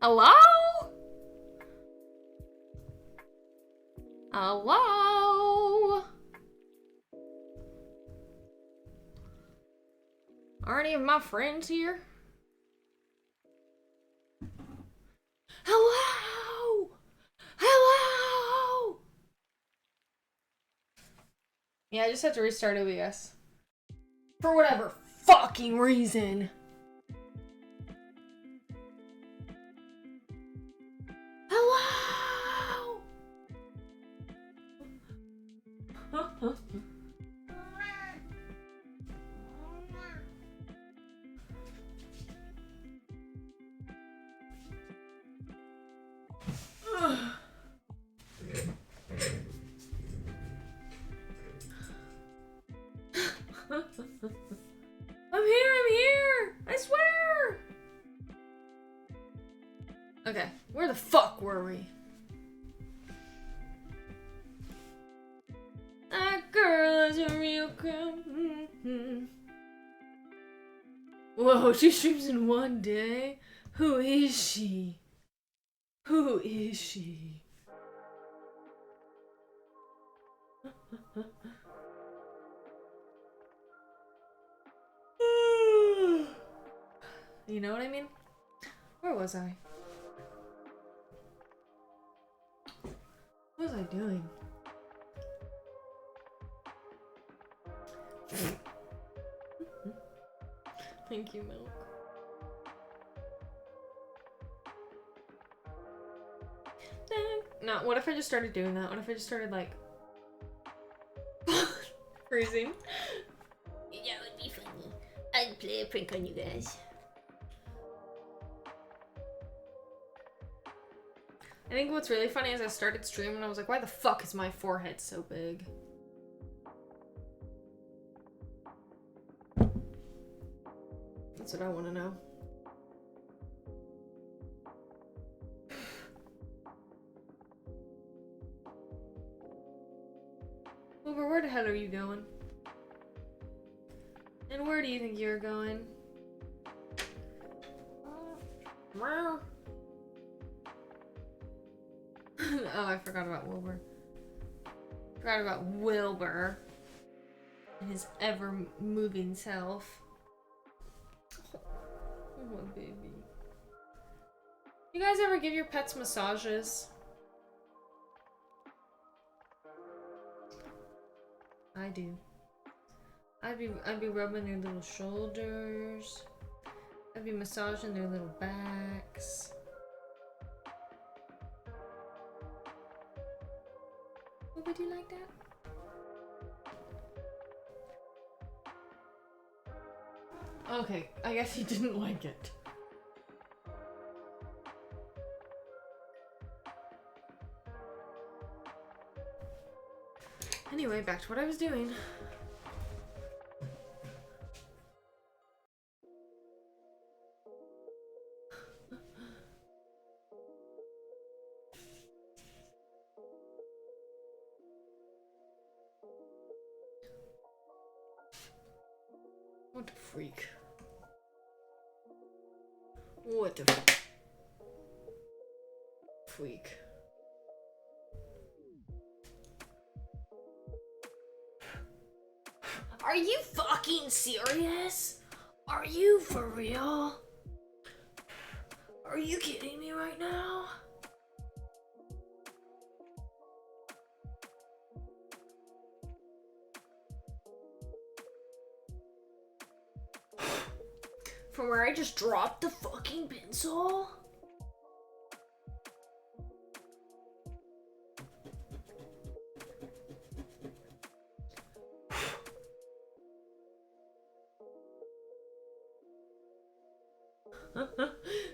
Hello? Hello? Aren't any of my friends here? Hello? Hello? Yeah, I just have to restart OBS. For whatever fucking reason. Hello? I'm here! I swear! Okay, where the fuck were we? That girl is a real girl. Whoa, she streams in one day? Who is she? Who is she? You know what I mean? Where was I? What was I doing? Thank you, Milk. No, what if I just started doing that? What if I just started, like... freezing? That would be funny. I'd play a prank on you guys. I think what's really funny is I started streaming and I was like, why the fuck is my forehead so big? That's what I want to know. Uber, where the hell are you going? And where do you think you're going? Oh, I forgot about Wilbur. Forgot about Wilbur. And his ever-moving self. Oh, my baby. You guys ever give your pets massages? I do. I'd be rubbing their little shoulders. I'd be massaging their little backs. Would you like that? Okay, I guess he didn't like it. Anyway, back to what I was doing. What a freak. What a freak. Are you fucking serious? Are you for real? Are you kidding me right now? From where I just dropped the fucking pencil?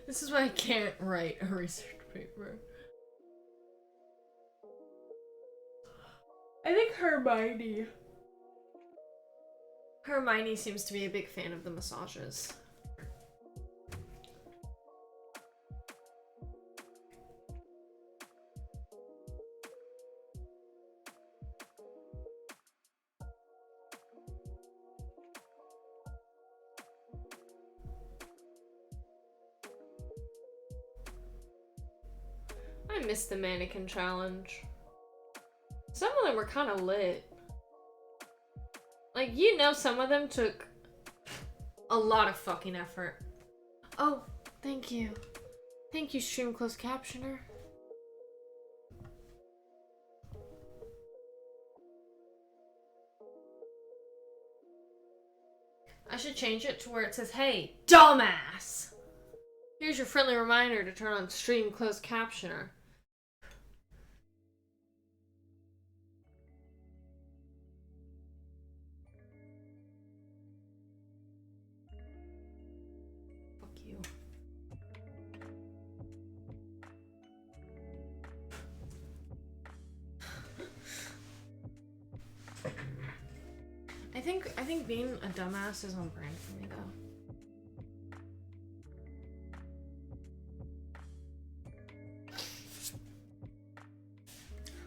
This is why I can't write a research paper. I think Hermione seems to be a big fan of the massages. I missed the mannequin challenge. Some of them were kind of lit. Like, you know, some of them took a lot of fucking effort. Oh, thank you. Thank you, stream closed captioner. I should change it to where it says, hey, dumbass! Here's your friendly reminder to turn on stream closed captioner. Fuck you. I think being a dumbass is on brand for me though.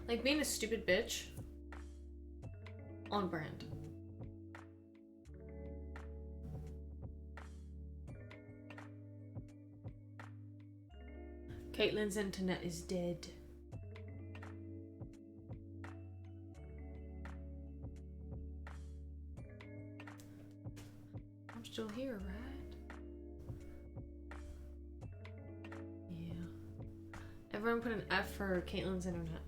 Like being a stupid bitch on brand. Caitlin's internet is dead. I'm still here, right? Yeah. Everyone put an F for Caitlin's internet.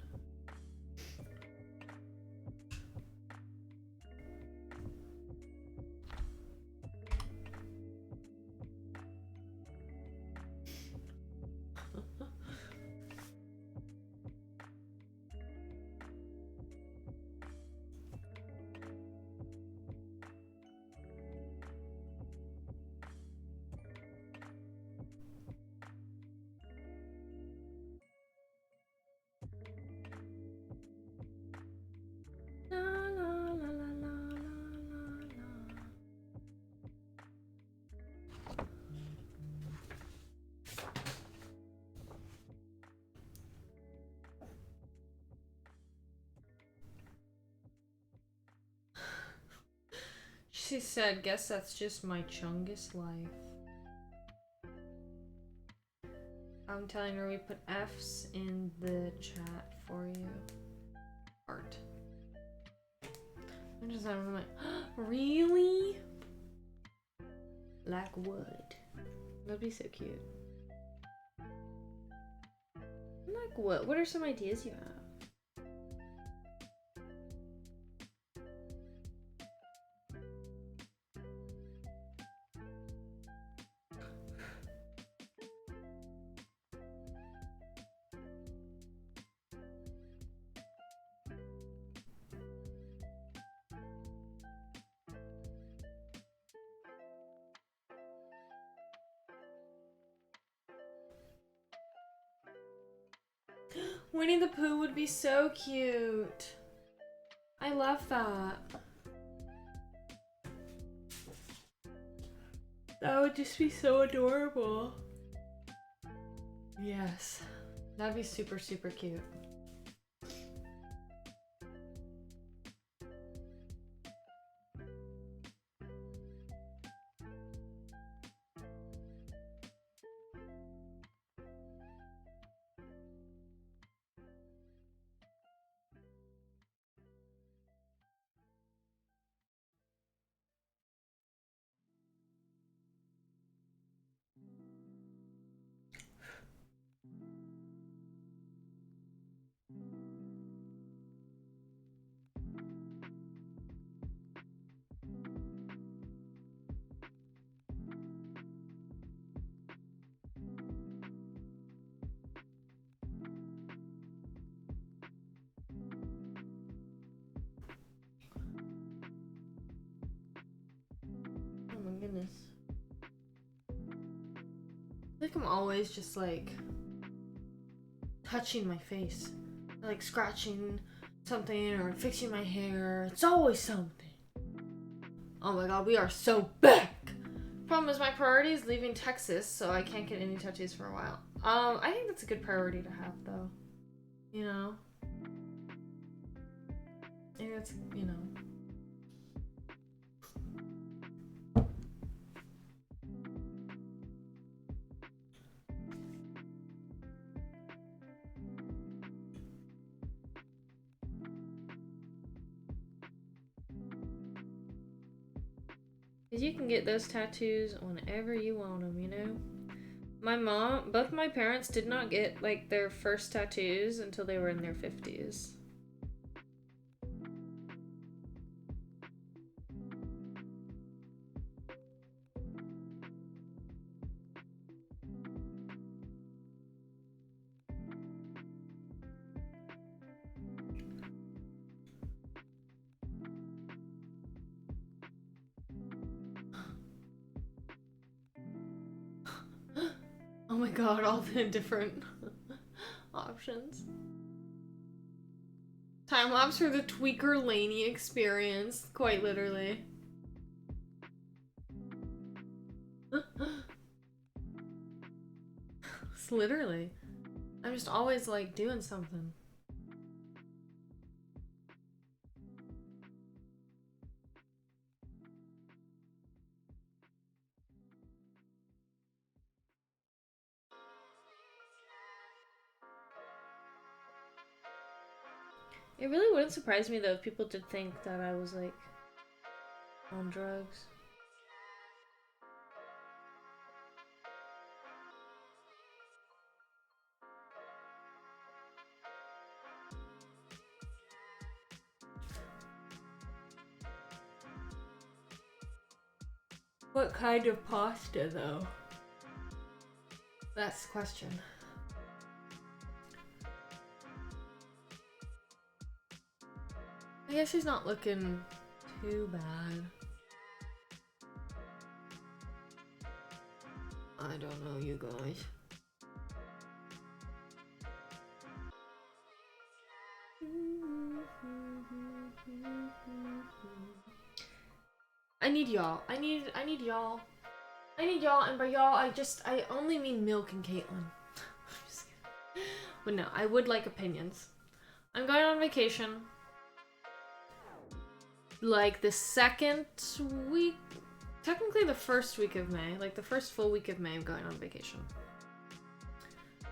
She said, guess that's just my chungus life. I'm telling her we put F's in the chat for you. Art. I'm just I'm like, really? Like wood. That'd be so cute. Like what? What are some ideas you have? Winnie the Pooh would be so cute. I love that. That would just be so adorable. Yes. That'd be super, super cute. Oh my goodness. I think I'm always just like touching my face. Like scratching something or fixing my hair. It's always something. Oh my god, we are so back! Problem is my priority is leaving Texas, so I can't get any tattoos for a while. I think that's a good priority to have though. You know? I think that's, you know. Because you can get those tattoos whenever you want them, you know? Both my parents did not get, like, their first tattoos until they were in their 50s. Oh my god, all the different options. Time lapse for the Tweaker Laney experience, quite literally. It's literally. I'm just always like doing something. It really wouldn't surprise me though if people did think that I was like on drugs. What kind of pasta though? That's the question. I guess he's not looking too bad. I don't know, you guys. I need y'all. I need y'all. I need y'all, and by y'all, I only mean Milk and Caitlin. But no, I would like opinions. I'm going on vacation. Like the second week, technically the first week of May, like the first full week of May, I'm going on vacation.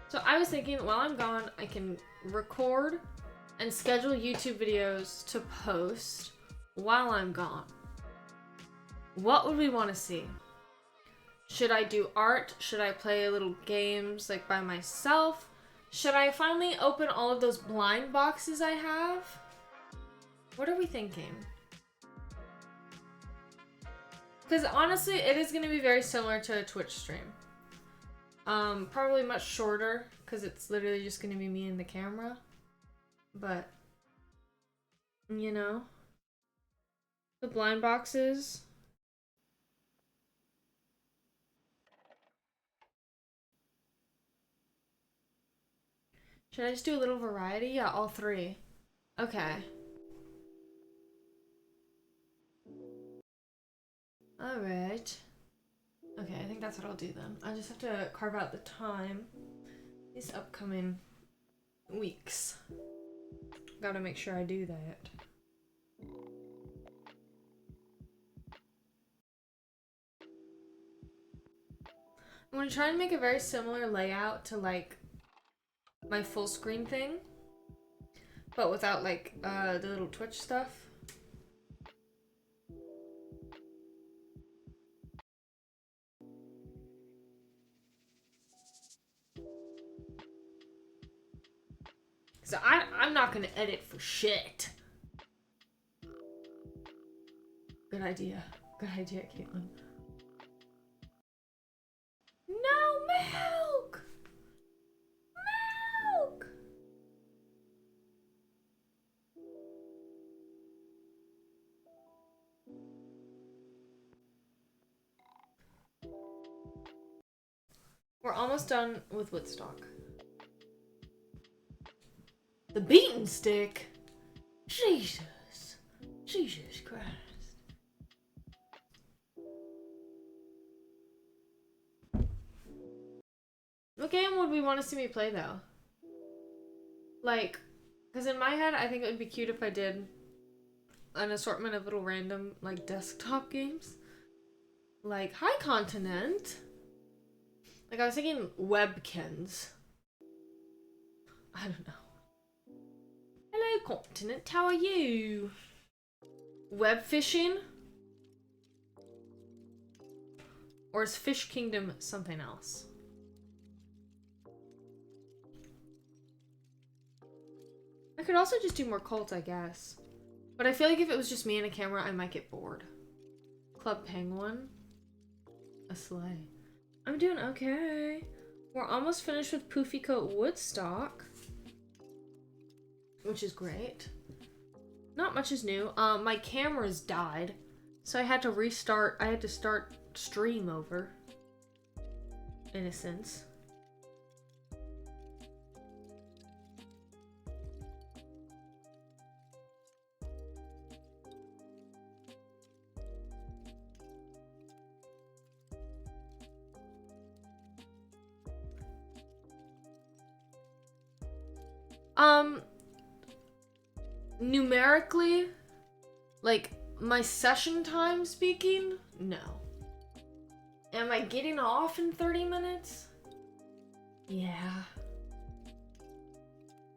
So I was thinking while I'm gone, I can record and schedule YouTube videos to post while I'm gone. What would we want to see? Should I do art? Should I play little games like by myself? Should I finally open all of those blind boxes I have? What are we thinking? Because honestly, it is going to be very similar to a Twitch stream. Probably much shorter, because it's literally just going to be me and the camera. But, you know, the blind boxes. Should I just do a little variety? Yeah, all three. Okay. Alright. Okay, I think that's what I'll do then. I just have to carve out the time these upcoming weeks. Gotta make sure I do that. I'm gonna try and make a very similar layout to like my full screen thing, but without like the little Twitch stuff. So I'm not gonna edit for shit. Good idea. Good idea, Caitlin. No milk! Milk! We're almost done with Woodstock. The beaten stick? Jesus. Jesus Christ. What game would we want to see me play though? Like, because in my head, I think it would be cute if I did an assortment of little random, like, desktop games. Like, High Continent. Like, I was thinking Webkins. I don't know. Hello, Continent. How are you? Web fishing? Or is Fish Kingdom something else? I could also just do more cults, I guess. But I feel like if it was just me and a camera, I might get bored. Club Penguin. A sleigh. I'm doing okay. We're almost finished with Poofy Coat Woodstock. Which is great. Not much is new. My cameras died. So I had to restart. I had to start stream over. In a sense. Numerically, like, my session time speaking, no. Am I getting off in 30 minutes? Yeah.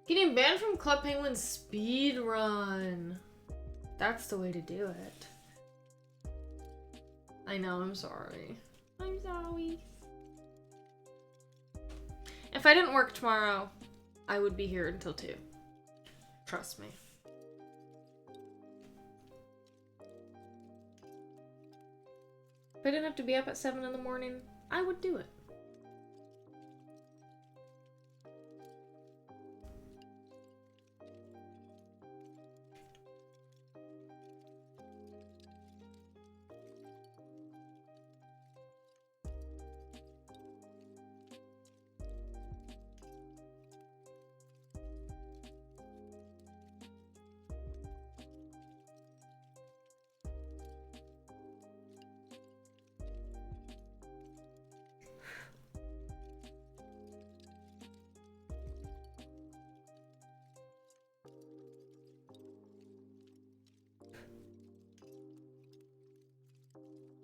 Getting banned from Club Penguin's speed run. That's the way to do it. I know, I'm sorry. I'm sorry. If I didn't work tomorrow, I would be here until 2. Trust me. If I didn't have to be up at 7 in the morning, I would do it.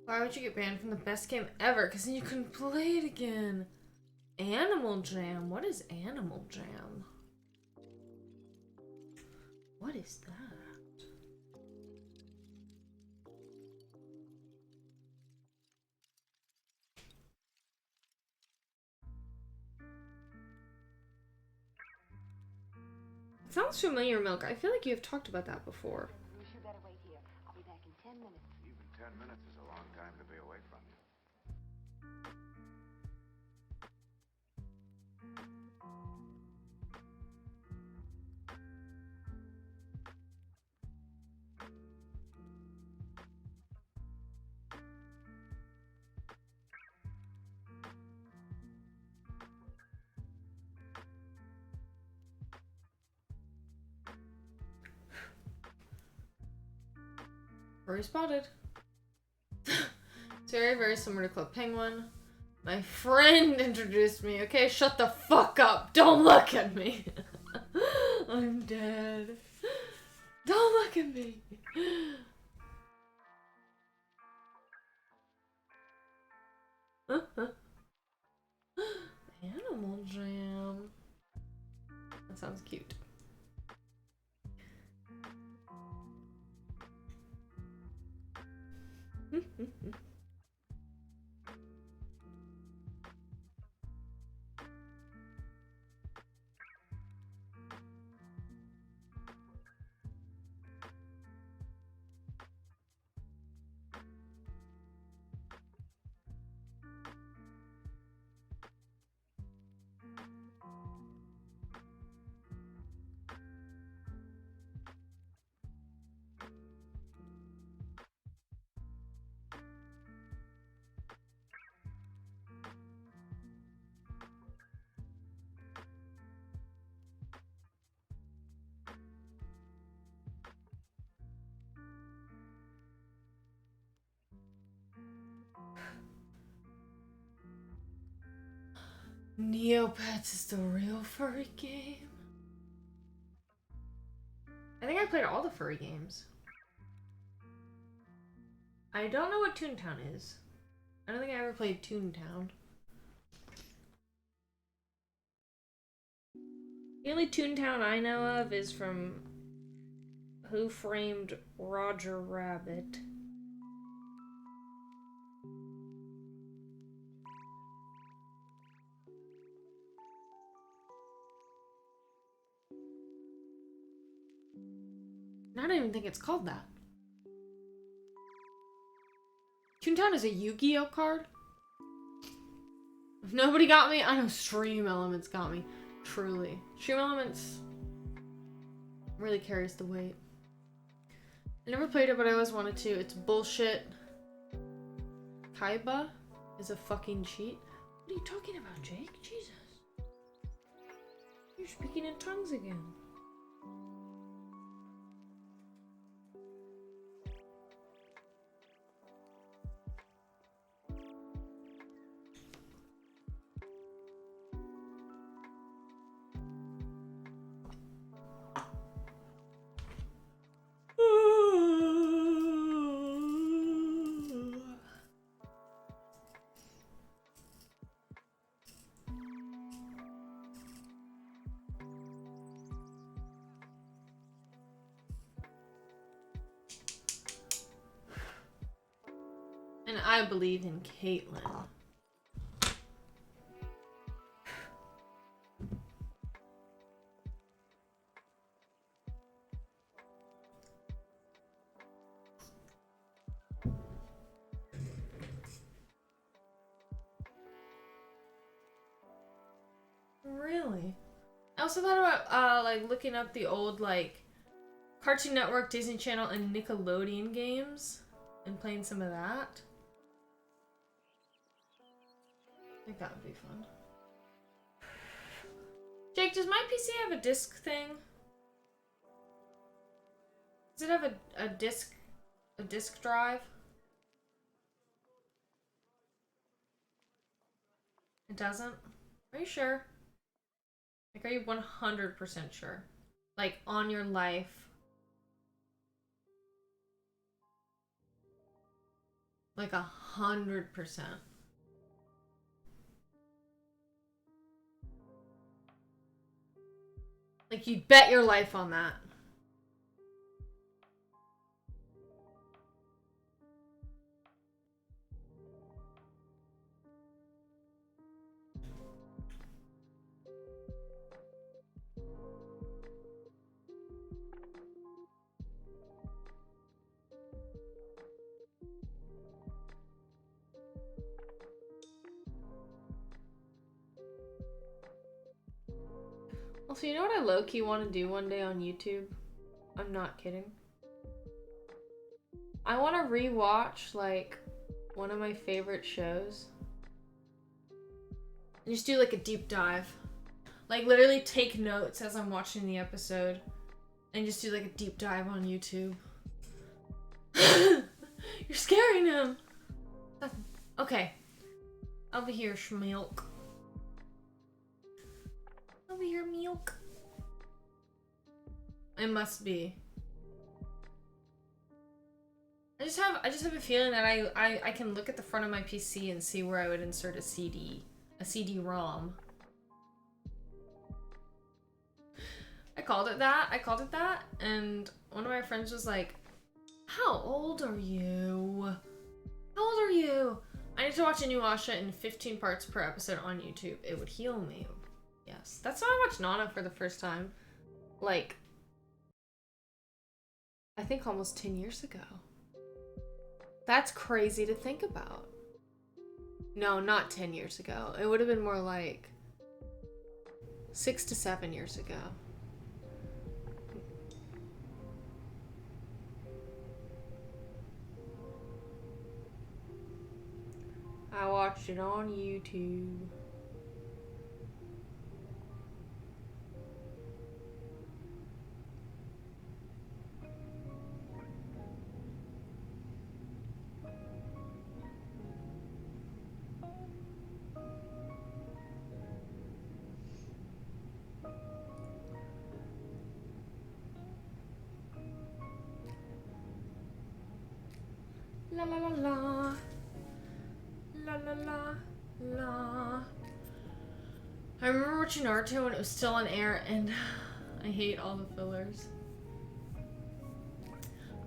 Why would you get banned from the best game ever? Because then you couldn't play it again. Animal Jam? What is Animal Jam? What is that? It sounds familiar, Milk. I feel like you have talked about that before. You better wait here. I'll be back in 10 minutes. Even 10 minutes is a long time to be away from you. Very spotted. It's very, very similar to Club Penguin. My friend introduced me. Okay, shut the fuck up. Don't look at me. I'm dead. Don't look at me. Animal Jam. That sounds cute. Neopets is the real furry game. I think I played all the furry games. I don't know what Toontown is. I don't think I ever played Toontown. The only Toontown I know of is from Who Framed Roger Rabbit. even think it's called that. Toontown is a Yu-Gi-Oh card. If nobody got me, I know Stream Elements got me. Truly. Stream Elements really carries the weight. I never played it, but I always wanted to. It's bullshit. Kaiba is a fucking cheat. What are you talking about, Jake? Jesus. You're speaking in tongues again. And I believe in Caitlyn. Really? I also thought about like looking up the old like Cartoon Network, Disney Channel, and Nickelodeon games and playing some of that. I think that would be fun. Jake, does my PC have a disc thing? Does it have a disc drive? It doesn't? Are you sure? Like, are you 100% sure? Like, on your life? Like 100%. Like, you'd bet your life on that. Also, you know what I low-key want to do one day on YouTube? I'm not kidding. I want to rewatch, like, one of my favorite shows. And just do, like, a deep dive. Like, literally take notes as I'm watching the episode. And just do, like, a deep dive on YouTube. You're scaring him! Okay. Over here, Schmilk. Over here, milk. It must be. I just have a feeling that I can look at the front of my PC and see where I would insert a CD-ROM. I called it that, and one of my friends was like, "How old are you? How old are you? I need to watch Inuyasha in 15 parts per episode on YouTube. It would heal me." Yes. That's how I watched Nana for the first time. Like, I think almost 10 years ago. That's crazy to think about. No, not 10 years ago. It would have been more like 6 to 7 years ago. I watched it on YouTube. La la la la. La la la la. I remember watching Naruto when it was still on air, and I hate all the fillers.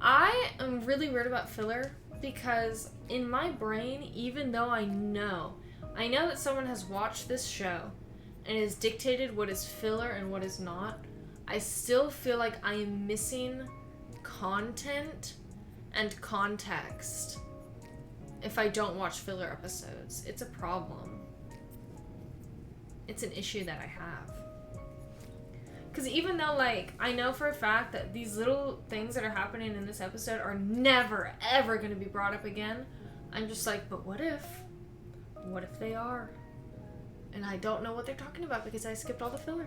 I am really weird about filler because in my brain, even though I know that someone has watched this show and has dictated what is filler and what is not, I still feel like I am missing content and context if I don't watch filler episodes. It's a problem. It's an issue that I have. Because even though, like, I know for a fact that these little things that are happening in this episode are never, ever going to be brought up again, I'm just like, but what if? What if they are? And I don't know what they're talking about because I skipped all the filler.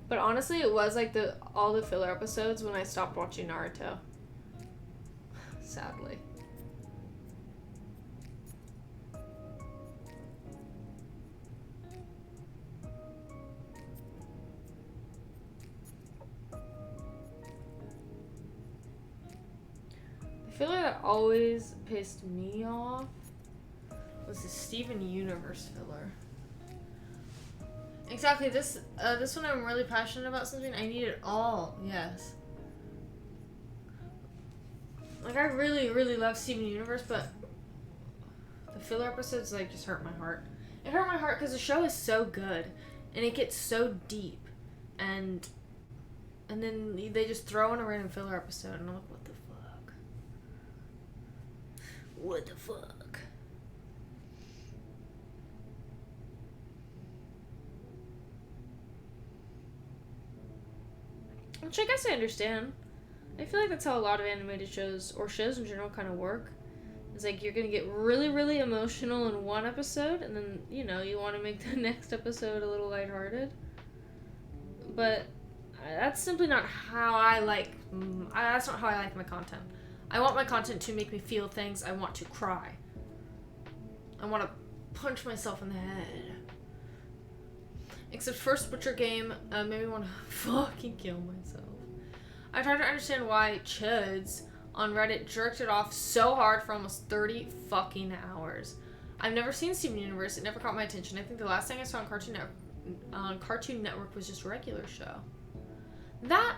But honestly, it was like all the filler episodes when I stopped watching Naruto. Sadly. The filler that always pissed me off was the Steven Universe filler. Exactly, this one I'm really passionate about something. I need it all, yes. Like, I really, really love Steven Universe, but the filler episodes, like, just hurt my heart. It hurt my heart because the show is so good, and it gets so deep, and then they just throw in a random filler episode, and I'm like, what the fuck? What the fuck? Which I guess I understand. I feel like that's how a lot of animated shows, or shows in general, kind of work. It's like you're gonna get really, really emotional in one episode, and then, you know, you want to make the next episode a little lighthearted. But that's simply not how I like. That's not how I like my content. I want my content to make me feel things. I want to cry. I want to punch myself in the head. Except First Butcher Game made me want to fucking kill myself. I tried to understand why Chuds on Reddit jerked it off so hard for almost 30 fucking hours. I've never seen Steven Universe. It never caught my attention. I think the last thing I saw on Cartoon Network was just a regular show. That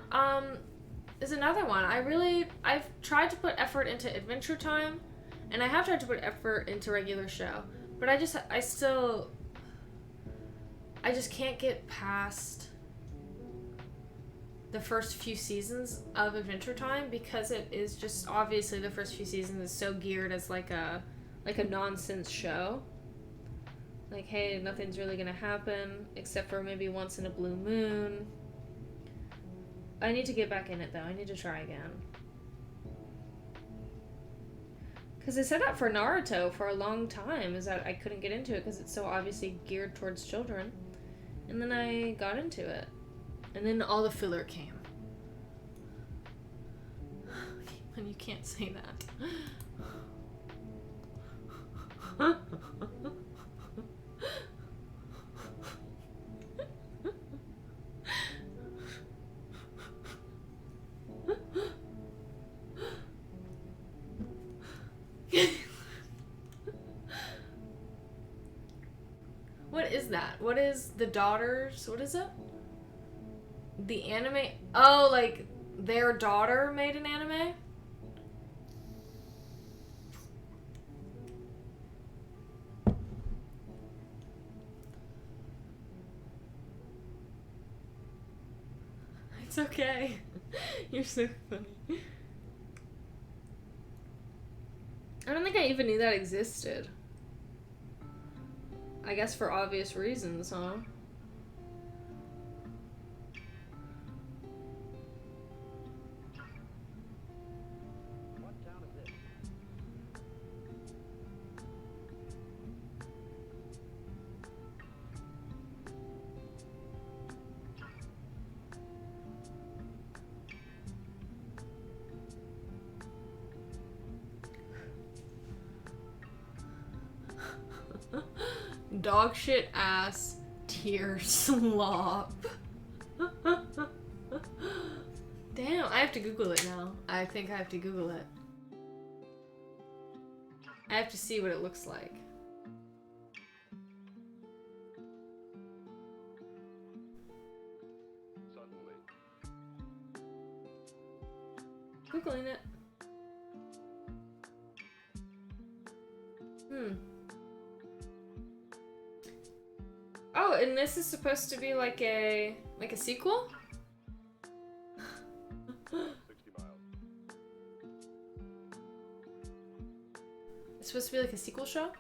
is another one. I've tried to put effort into Adventure Time, and I have tried to put effort into regular show, but I just can't get past the first few seasons of Adventure Time because it is just obviously the first few seasons is so geared as like a nonsense show. Like, hey, nothing's really gonna happen except for maybe once in a blue moon. I need to get back in it though. I need to try again. Because I said that for Naruto for a long time, is that I couldn't get into it because it's so obviously geared towards children. And then I got into it. And then all the filler came. And you can't say that. What is that? What is the daughters? What is it? The anime? Oh, like their daughter made an anime? It's okay. You're so funny. I don't think I even knew that existed. I guess for obvious reasons, huh? What town is this? Dog shit ass tear slop. Damn, I have to Google it now. I think I have to Google it. I have to see what it looks like. Suddenly. Googling it. Oh, and this is supposed to be like a sequel? 60 miles. It's supposed to be like a sequel show?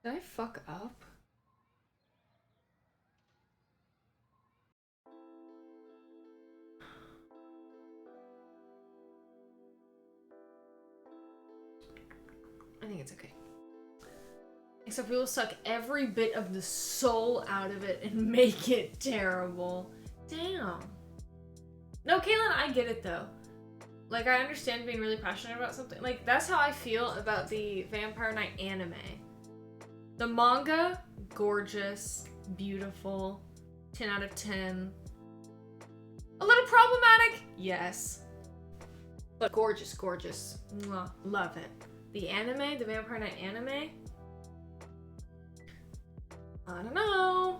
Did I fuck up? I think it's okay. Except we will suck every bit of the soul out of it and make it terrible. Damn. No, Caitlin, I get it though. Like, I understand being really passionate about something. Like, that's how I feel about the Vampire Knight anime. The manga, gorgeous, beautiful, 10 out of 10. A little problematic, yes. But gorgeous, gorgeous. Mwah, love it. The anime, the Vampire Knight anime, I don't know.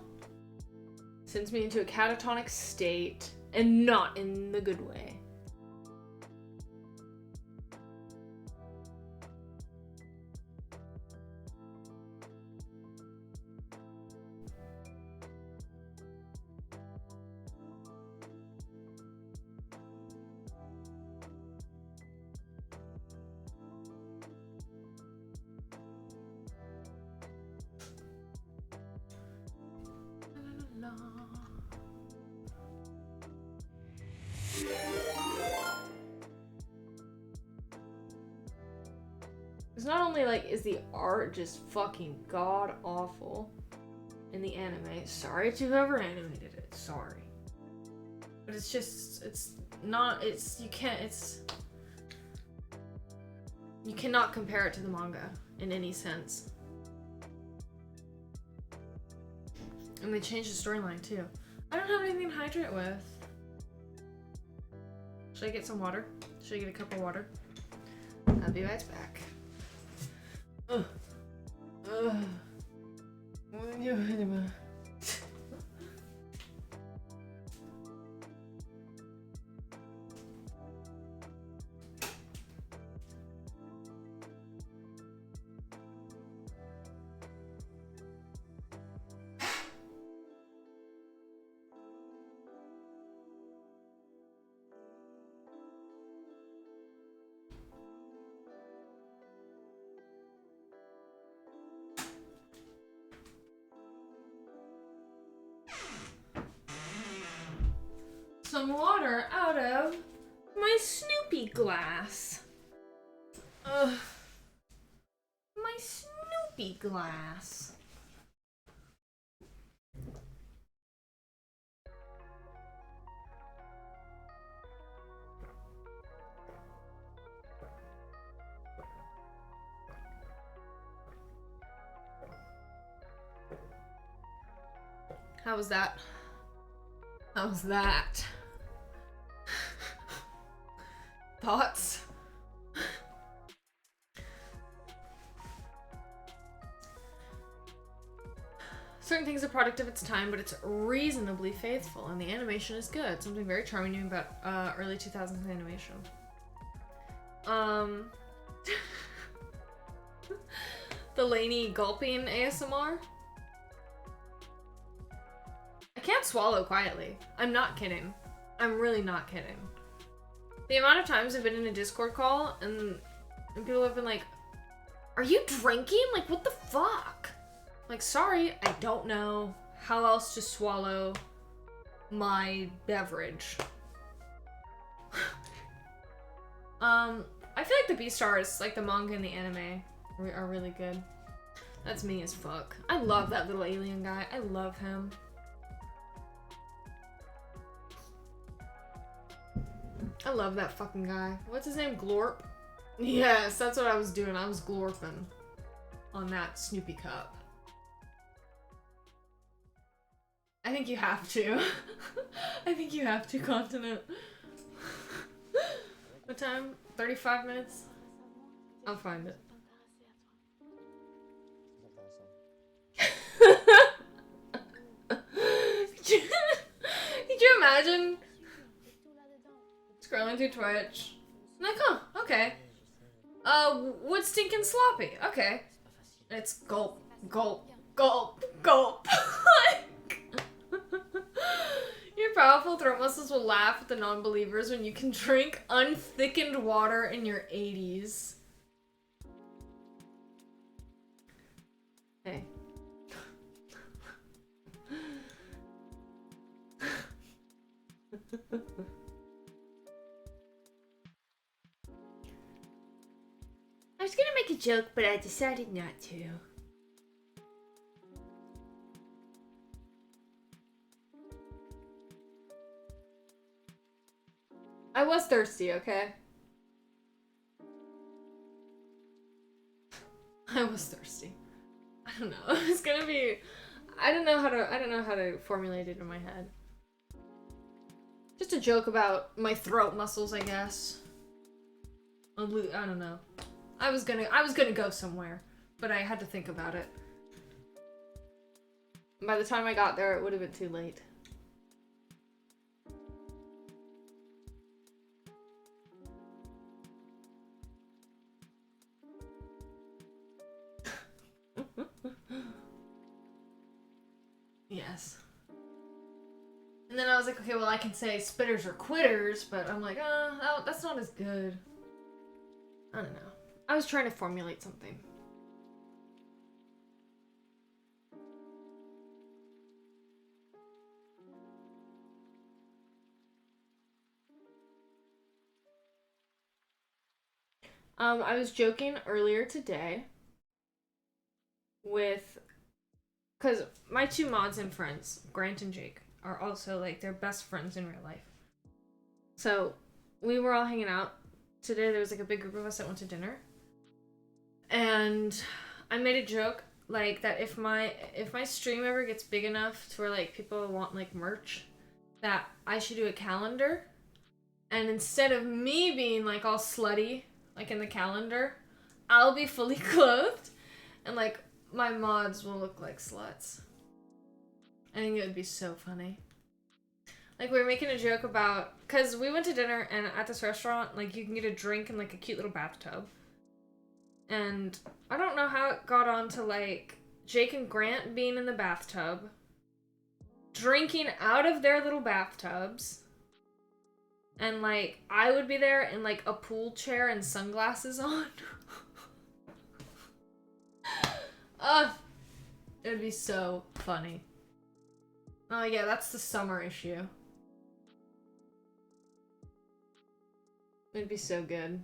Sends me into a catatonic state, and not in the good way. It's not only like is the art just fucking god awful in the anime. Sorry to whoever animated it. Sorry. But it's just, you cannot compare it to the manga in any sense. And they changed the storyline too. I don't have anything to hydrate with. Should I get some water? Should I get a cup of water? I'll be right back. Ugh. Ugh. Some water out of my Snoopy glass. Ugh. My Snoopy glass. How was that? How was that? Thoughts? Certain things are a product of its time, but it's reasonably faithful, and the animation is good. Something very charming to me about early 2000s animation. The Lainey gulping ASMR. I can't swallow quietly. I'm not kidding. I'm really not kidding. The amount of times I've been in a Discord call and people have been like, "Are you drinking? Like, what the fuck?" Like, sorry, I don't know how else to swallow my beverage. I feel like the B-stars, like the manga and the anime, are really good. That's me as fuck. I love that little alien guy. I love him. I love that fucking guy. What's his name? Glorp? Yes, that's what I was doing. I was glorping on that Snoopy cup. I think you have to. I think you have to, Continent. What time? 35 minutes? I'll find it. Could you imagine scrolling through Twitch? I'm like, huh, okay. Wood stinking sloppy. Okay. It's gulp, gulp, gulp, gulp. Like, your powerful throat muscles will laugh at the non-believers when you can drink unthickened water in your 80s. Hey. I was gonna make a joke, but I decided not to. I was thirsty, okay? I was thirsty. I don't know. It's gonna be. I don't know how to formulate it in my head. Just a joke about my throat muscles, I guess. I don't know. I was gonna go somewhere, but I had to think about it. By the time I got there, it would have been too late. Yes. And then I was like, okay, well, I can say spitters are quitters, but I'm like, oh, that's not as good. I don't know. I was trying to formulate something. I was joking earlier today with, because my two mods and friends, Grant and Jake, are also like they're best friends in real life. So we were all hanging out today. There was like a big group of us that went to dinner, and I made a joke like that if my stream ever gets big enough to where like people want like merch, that I should do a calendar, and instead of me being like all slutty like in the calendar, I'll be fully clothed, and like my mods will look like sluts. I think it would be so funny. Like, we were making a joke about, because we went to dinner, and at this restaurant, like, you can get a drink in, like, a cute little bathtub. And I don't know how it got on to, like, Jake and Grant being in the bathtub, drinking out of their little bathtubs, and, like, I would be there in, like, a pool chair and sunglasses on. It would be so funny. Oh, yeah, that's the summer issue. It'd be so good.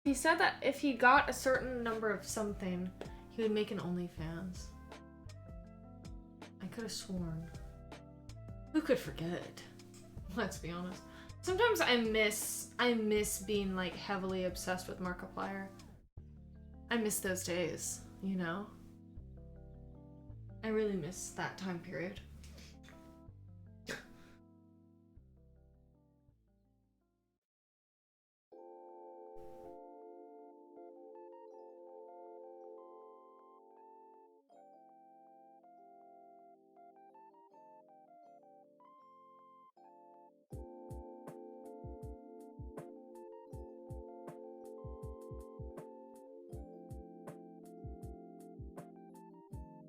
He said that if he got a certain number of something, he would make an OnlyFans. I could have sworn. Who could forget? Let's be honest. Sometimes I miss being like heavily obsessed with Markiplier. I miss those days, you know? I really miss that time period.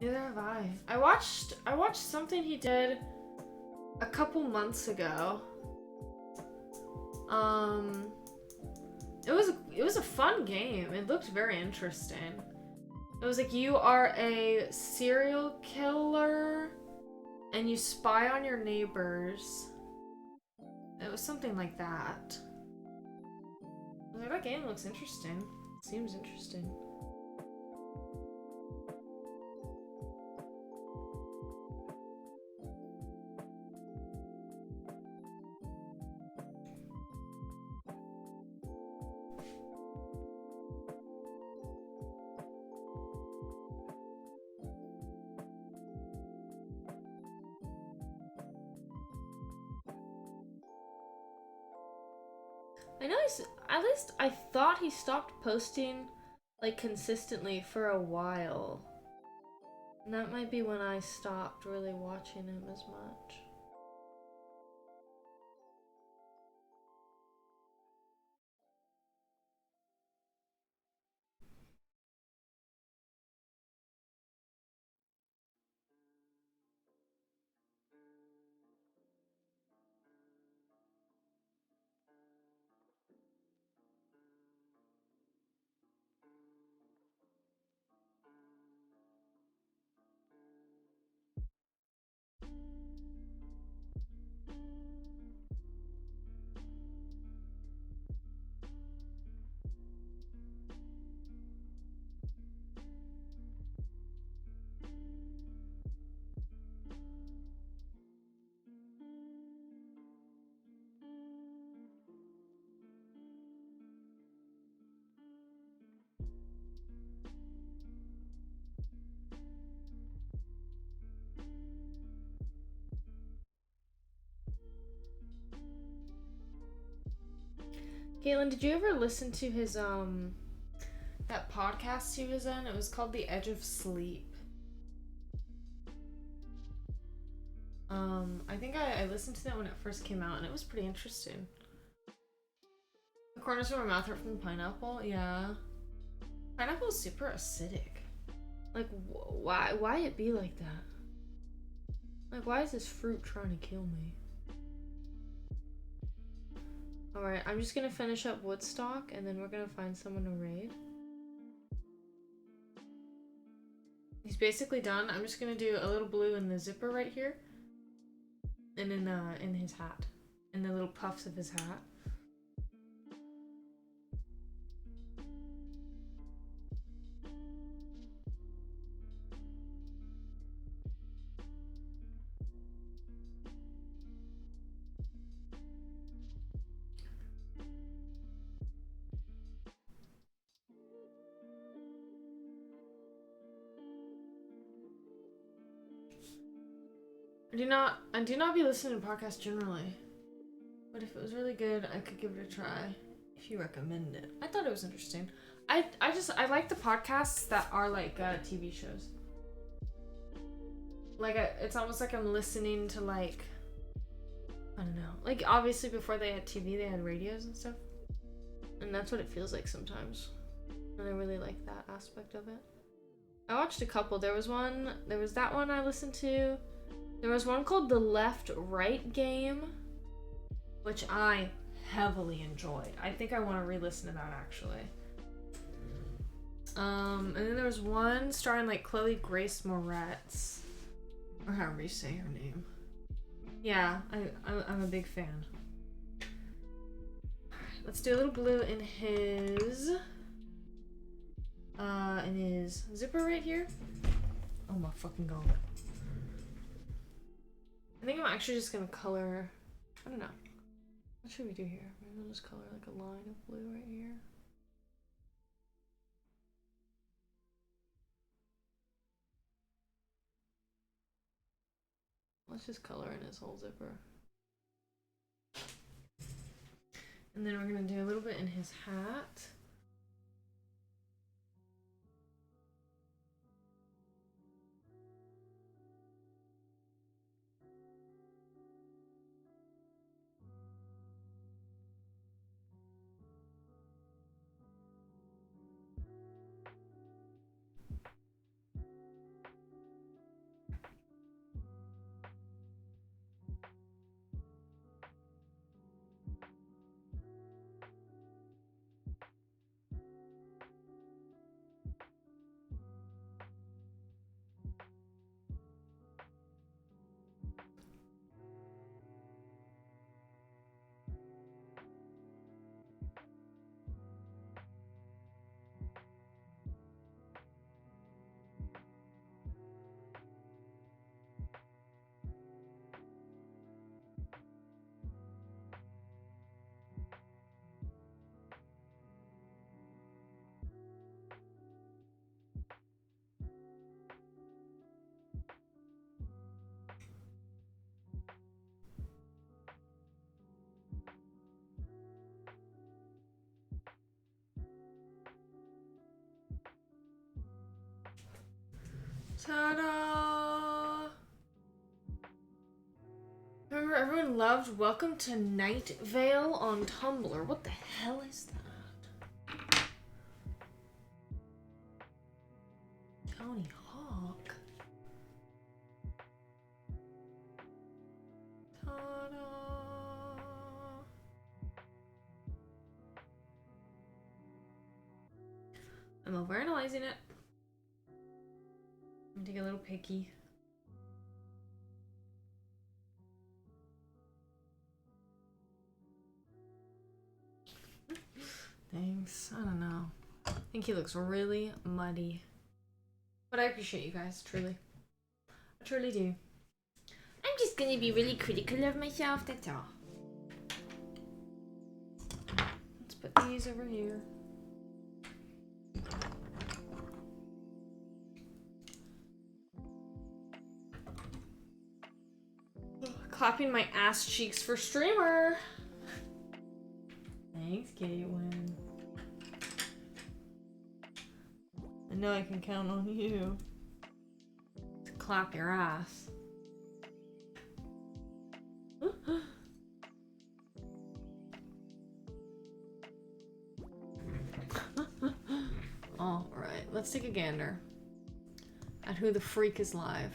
Neither have I. I watched something he did a couple months ago. It was a fun game. It looked very interesting. It was like you are a serial killer and you spy on your neighbors. It was something like that. I was like, that game looks interesting. Seems interesting. I know at least I thought he stopped posting like consistently for a while. And that might be when I stopped really watching him as much. Caitlin, did you ever listen to his that podcast he was in? It was called The Edge of Sleep. I think I listened to that when it first came out and it was pretty interesting. The corners of my mouth hurt from the pineapple, yeah. Pineapple is super acidic. Like, why it be like that? Like, why is this fruit trying to kill me? Alright, I'm just gonna finish up Woodstock and then we're gonna find someone to raid. He's basically done. I'm just gonna do a little blue in the zipper right here. And in his hat. In the little puffs of his hat. I do not be listening to podcasts generally. But if it was really good, I could give it a try. If you recommend it. I thought it was interesting. I like the podcasts that are like TV shows. Like it's almost like I'm listening to like, I don't know. Like obviously before they had TV, they had radios and stuff. And that's what it feels like sometimes. And I really like that aspect of it. I watched a couple. There was that one I listened to. There was one called The Left Right Game, which I heavily enjoyed. I think I want to re-listen to that actually. And then there was one starring like Chloe Grace Moretz, or however you say her name. Yeah, I'm a big fan. let's do a little blue in his zipper right here. Oh my fucking god. I think I'm actually just gonna color, I don't know. What should we do here? Maybe we'll just color like a line of blue right here. Let's just color in his whole zipper. And then we're gonna do a little bit in his hat. Ta-da! Remember, everyone loved Welcome to Night Vale on Tumblr. What the hell is that? Tony Hawk. Ta-da! I'm overanalyzing it. I'm gonna take a little picky. Thanks. I don't know. I think he looks really muddy. But I appreciate you guys, truly. I truly do. I'm just gonna be really critical of myself, that's all. Let's put these over here. Clapping my ass cheeks for streamer. Thanks, Caitlin. I know I can count on you to clap your ass. All right, let's take a gander at who the freak is live.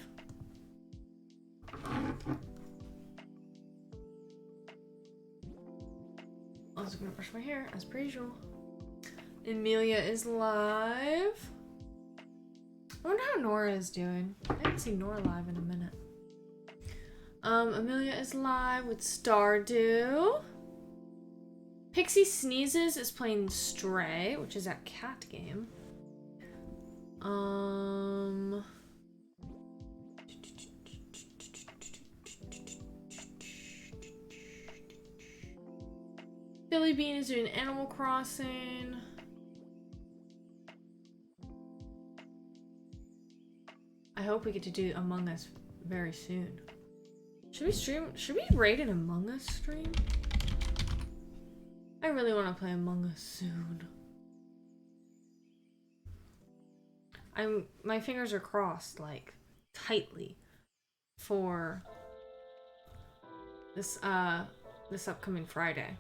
I'm just gonna brush my hair as per usual. Amelia is live. I wonder how Nora is doing. I haven't seen Nora live in a minute. Amelia is live with Stardew. Pixie Sneezes is playing Stray, which is that cat game. Billy Bean is doing Animal Crossing. I hope we get to do Among Us very soon. Should we stream? Should we raid an Among Us stream? I really want to play Among Us soon. My fingers are crossed like tightly for this upcoming Friday.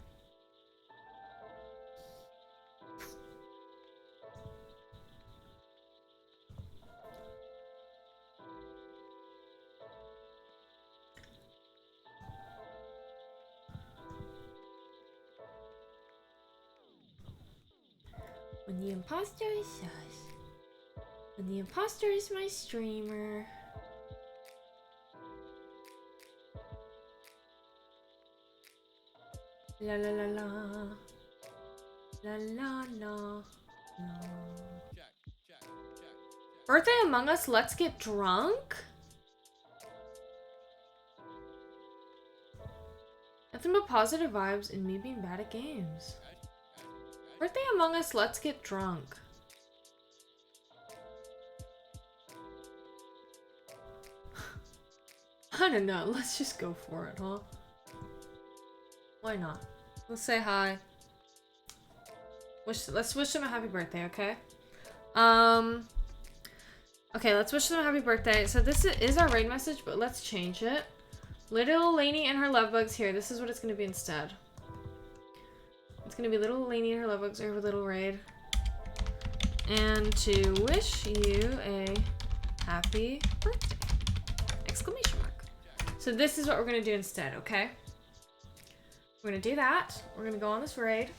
When the imposter is sus. When the imposter is my streamer. La la la la. La la la. La. Birthday Among Us, let's get drunk? Nothing but positive vibes and me being bad at games. Birthday Among Us, let's get drunk. I don't know, let's just go for it, huh? Why not? Let's say hi. Let's wish them a happy birthday, okay? Okay, let's wish them a happy birthday. So this is our raid message, but let's change it. Little Lainey and her love bugs here. This is what it's gonna be instead. It's gonna be Little Lainey and her love bugs over Little Raid. And to wish you a happy birthday! Exclamation mark. So this is what we're gonna do instead, okay? We're gonna do that. We're gonna go on this raid.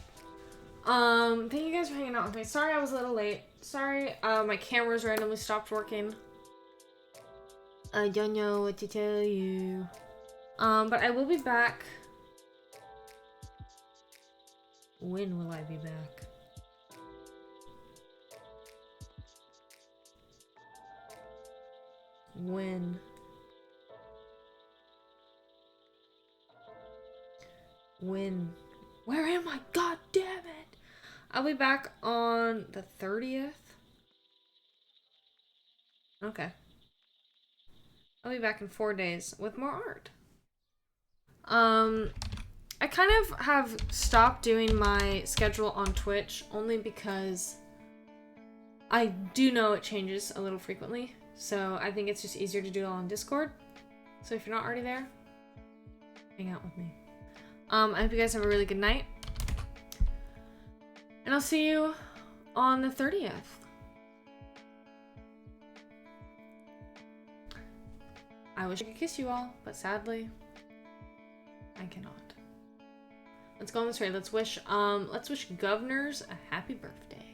Thank you guys for hanging out with me. Sorry I was a little late. Sorry, my cameras randomly stopped working. I don't know what to tell you. But I will be back. When will I be back? When? When? Where am I? God damn it! I'll be back on the 30th. Okay. I'll be back in 4 days with more art. I kind of have stopped doing my schedule on Twitch only because I do know it changes a little frequently. So I think it's just easier to do it on Discord. So if you're not already there, hang out with me. I hope you guys have a really good night. And I'll see you on the 30th. I wish I could kiss you all, but sadly, I cannot. Let's go on this raid. Let's wish governors a happy birthday.